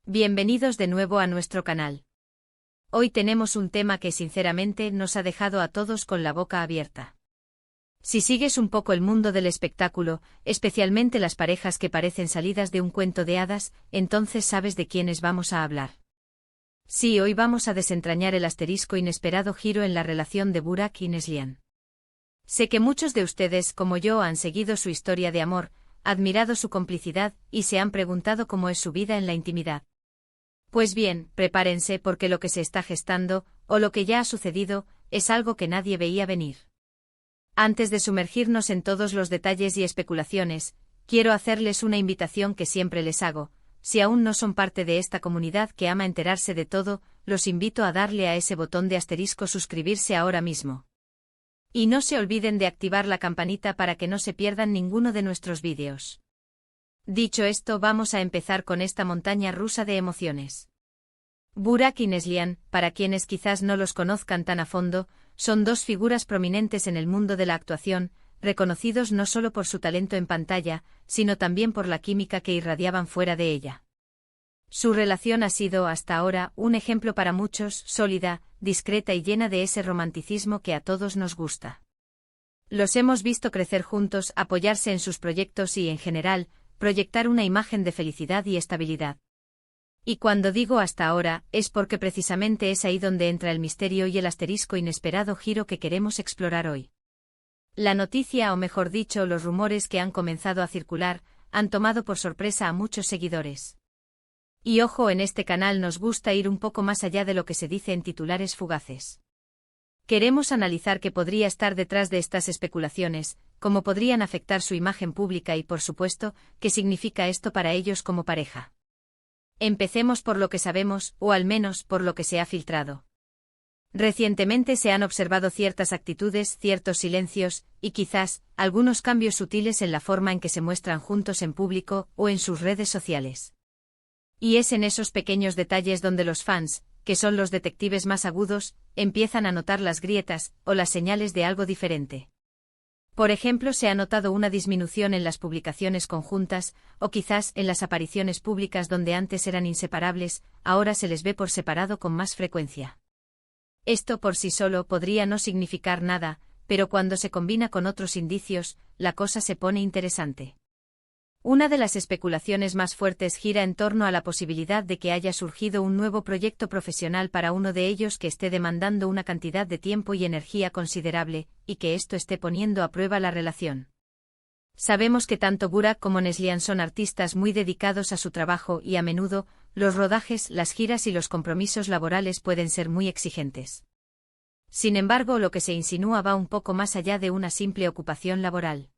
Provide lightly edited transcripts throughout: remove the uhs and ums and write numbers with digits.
Bienvenidos de nuevo a nuestro canal. Hoy tenemos un tema que sinceramente nos ha dejado a todos con la boca abierta. Si sigues un poco el mundo del espectáculo, especialmente las parejas que parecen salidas de un cuento de hadas, entonces sabes de quiénes vamos a hablar. Sí, hoy vamos a desentrañar el asterisco inesperado giro en la relación de Burak y Neslihan. Sé que muchos de ustedes, como yo, han seguido su historia de amor, admirado su complicidad y se han preguntado cómo es su vida en la intimidad. Pues bien, prepárense porque lo que se está gestando, o lo que ya ha sucedido, es algo que nadie veía venir. Antes de sumergirnos en todos los detalles y especulaciones, quiero hacerles una invitación que siempre les hago. Si aún no son parte de esta comunidad que ama enterarse de todo, los invito a darle a ese botón de asterisco suscribirse ahora mismo. Y no se olviden de activar la campanita para que no se pierdan ninguno de nuestros vídeos. Dicho esto, vamos a empezar con esta montaña rusa de emociones. Burak y Neslihan, para quienes quizás no los conozcan tan a fondo, son dos figuras prominentes en el mundo de la actuación, reconocidos no solo por su talento en pantalla, sino también por la química que irradiaban fuera de ella. Su relación ha sido, hasta ahora, un ejemplo para muchos, sólida, discreta y llena de ese romanticismo que a todos nos gusta. Los hemos visto crecer juntos, apoyarse en sus proyectos y, en general, proyectar una imagen de felicidad y estabilidad. Y cuando digo hasta ahora, es porque precisamente es ahí donde entra el misterio y el asterisco inesperado giro que queremos explorar hoy. La noticia, o mejor dicho, los rumores que han comenzado a circular, han tomado por sorpresa a muchos seguidores. Y ojo, en este canal nos gusta ir un poco más allá de lo que se dice en titulares fugaces. Queremos analizar qué podría estar detrás de estas especulaciones, cómo podrían afectar su imagen pública y, por supuesto, qué significa esto para ellos como pareja. Empecemos por lo que sabemos, o al menos por lo que se ha filtrado. Recientemente se han observado ciertas actitudes, ciertos silencios, y quizás, algunos cambios sutiles en la forma en que se muestran juntos en público o en sus redes sociales. Y es en esos pequeños detalles donde los fans, que son los detectives más agudos, empiezan a notar las grietas, o las señales de algo diferente. Por ejemplo, se ha notado una disminución en las publicaciones conjuntas, o quizás en las apariciones públicas donde antes eran inseparables, ahora se les ve por separado con más frecuencia. Esto por sí solo podría no significar nada, pero cuando se combina con otros indicios, la cosa se pone interesante. Una de las especulaciones más fuertes gira en torno a la posibilidad de que haya surgido un nuevo proyecto profesional para uno de ellos que esté demandando una cantidad de tiempo y energía considerable, y que esto esté poniendo a prueba la relación. Sabemos que tanto Burak como Neslihan son artistas muy dedicados a su trabajo y a menudo, los rodajes, las giras y los compromisos laborales pueden ser muy exigentes. Sin embargo, lo que se insinúa va un poco más allá de una simple ocupación laboral.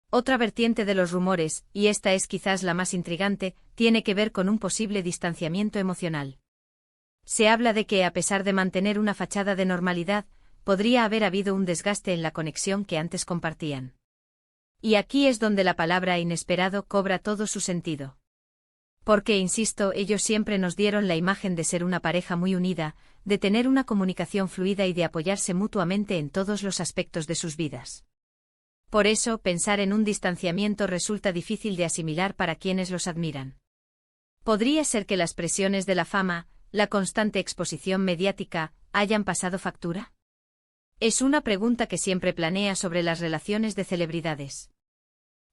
Otra vertiente de los rumores, y esta es quizás la más intrigante, tiene que ver con un posible distanciamiento emocional. Se habla de que, a pesar de mantener una fachada de normalidad, podría haber habido un desgaste en la conexión que antes compartían. Y aquí es donde la palabra inesperado cobra todo su sentido. Porque, insisto, ellos siempre nos dieron la imagen de ser una pareja muy unida, de tener una comunicación fluida y de apoyarse mutuamente en todos los aspectos de sus vidas. Por eso, pensar en un distanciamiento resulta difícil de asimilar para quienes los admiran. ¿Podría ser que las presiones de la fama, la constante exposición mediática, hayan pasado factura? Es una pregunta que siempre planea sobre las relaciones de celebridades.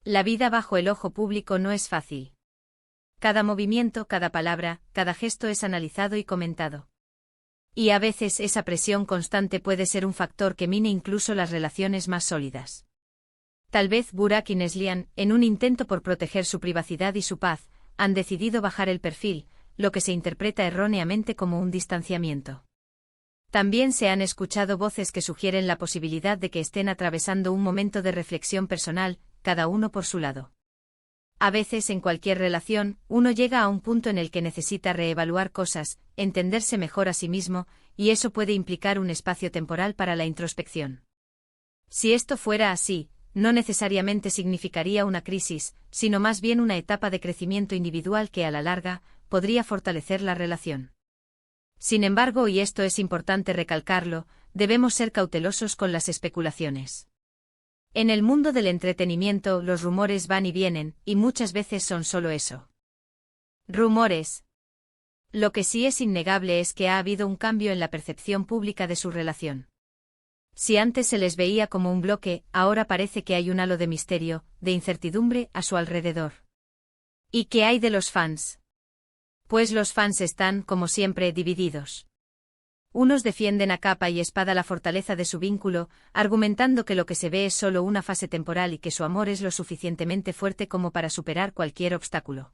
La vida bajo el ojo público no es fácil. Cada movimiento, cada palabra, cada gesto es analizado y comentado. Y a veces esa presión constante puede ser un factor que mine incluso las relaciones más sólidas. Tal vez Burak y Neslihan, en un intento por proteger su privacidad y su paz, han decidido bajar el perfil, lo que se interpreta erróneamente como un distanciamiento. También se han escuchado voces que sugieren la posibilidad de que estén atravesando un momento de reflexión personal, cada uno por su lado. A veces en cualquier relación, uno llega a un punto en el que necesita reevaluar cosas, entenderse mejor a sí mismo, y eso puede implicar un espacio temporal para la introspección. Si esto fuera así, no necesariamente significaría una crisis, sino más bien una etapa de crecimiento individual que a la larga, podría fortalecer la relación. Sin embargo, y esto es importante recalcarlo, debemos ser cautelosos con las especulaciones. En el mundo del entretenimiento, los rumores van y vienen, y muchas veces son solo eso. Rumores. Lo que sí es innegable es que ha habido un cambio en la percepción pública de su relación. Si antes se les veía como un bloque, ahora parece que hay un halo de misterio, de incertidumbre a su alrededor. ¿Y qué hay de los fans? Pues los fans están, como siempre, divididos. Unos defienden a capa y espada la fortaleza de su vínculo, argumentando que lo que se ve es solo una fase temporal y que su amor es lo suficientemente fuerte como para superar cualquier obstáculo.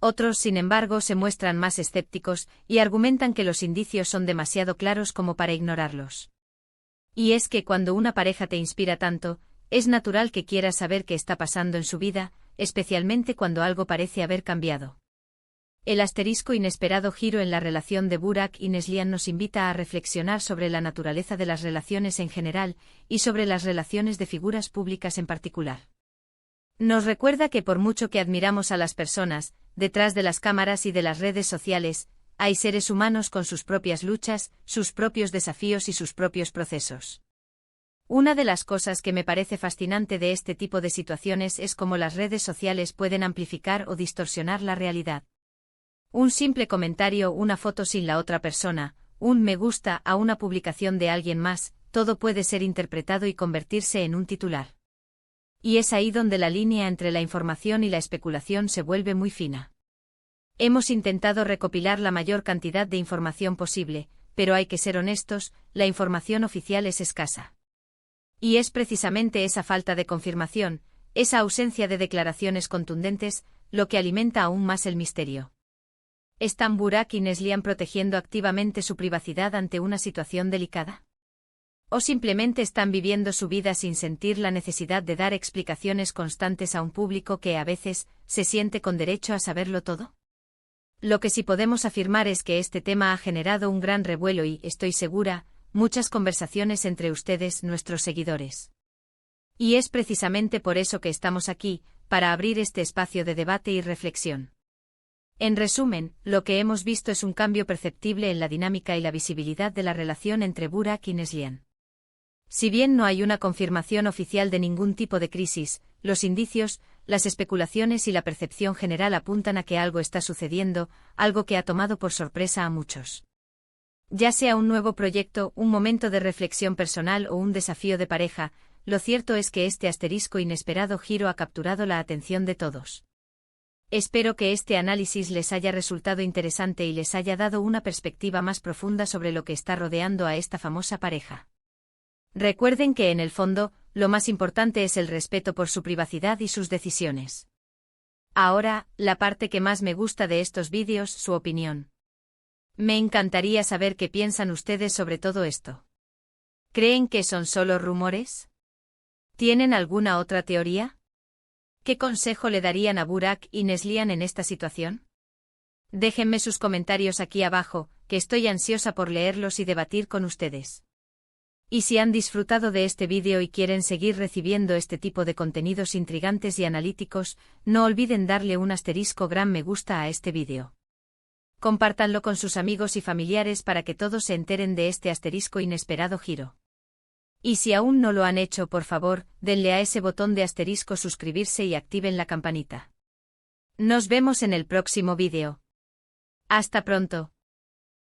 Otros, sin embargo, se muestran más escépticos y argumentan que los indicios son demasiado claros como para ignorarlos. Y es que cuando una pareja te inspira tanto, es natural que quieras saber qué está pasando en su vida, especialmente cuando algo parece haber cambiado. El asterisco inesperado giro en la relación de Burak y Neslihan nos invita a reflexionar sobre la naturaleza de las relaciones en general y sobre las relaciones de figuras públicas en particular. Nos recuerda que por mucho que admiramos a las personas, detrás de las cámaras y de las redes sociales, hay seres humanos con sus propias luchas, sus propios desafíos y sus propios procesos. Una de las cosas que me parece fascinante de este tipo de situaciones es cómo las redes sociales pueden amplificar o distorsionar la realidad. Un simple comentario, una foto sin la otra persona, un me gusta a una publicación de alguien más, todo puede ser interpretado y convertirse en un titular. Y es ahí donde la línea entre la información y la especulación se vuelve muy fina. Hemos intentado recopilar la mayor cantidad de información posible, pero hay que ser honestos, la información oficial es escasa. Y es precisamente esa falta de confirmación, esa ausencia de declaraciones contundentes, lo que alimenta aún más el misterio. ¿Están Burak y Neslihan protegiendo activamente su privacidad ante una situación delicada? ¿O simplemente están viviendo su vida sin sentir la necesidad de dar explicaciones constantes a un público que a veces se siente con derecho a saberlo todo? Lo que sí podemos afirmar es que este tema ha generado un gran revuelo y, estoy segura, muchas conversaciones entre ustedes, nuestros seguidores. Y es precisamente por eso que estamos aquí, para abrir este espacio de debate y reflexión. En resumen, lo que hemos visto es un cambio perceptible en la dinámica y la visibilidad de la relación entre Burak y Neslihan. Si bien no hay una confirmación oficial de ningún tipo de crisis, los indicios, las especulaciones y la percepción general apuntan a que algo está sucediendo, algo que ha tomado por sorpresa a muchos. Ya sea un nuevo proyecto, un momento de reflexión personal o un desafío de pareja, lo cierto es que este asterisco inesperado giro ha capturado la atención de todos. Espero que este análisis les haya resultado interesante y les haya dado una perspectiva más profunda sobre lo que está rodeando a esta famosa pareja. Recuerden que en el fondo, lo más importante es el respeto por su privacidad y sus decisiones. Ahora, la parte que más me gusta de estos vídeos, su opinión. Me encantaría saber qué piensan ustedes sobre todo esto. ¿Creen que son solo rumores? ¿Tienen alguna otra teoría? ¿Qué consejo le darían a Burak y Neslihan en esta situación? Déjenme sus comentarios aquí abajo, que estoy ansiosa por leerlos y debatir con ustedes. Y si han disfrutado de este vídeo y quieren seguir recibiendo este tipo de contenidos intrigantes y analíticos, no olviden darle un asterisco gran me gusta a este vídeo. Compártanlo con sus amigos y familiares para que todos se enteren de este asterisco inesperado giro. Y si aún no lo han hecho, por favor, denle a ese botón de asterisco suscribirse y activen la campanita. Nos vemos en el próximo vídeo. Hasta pronto.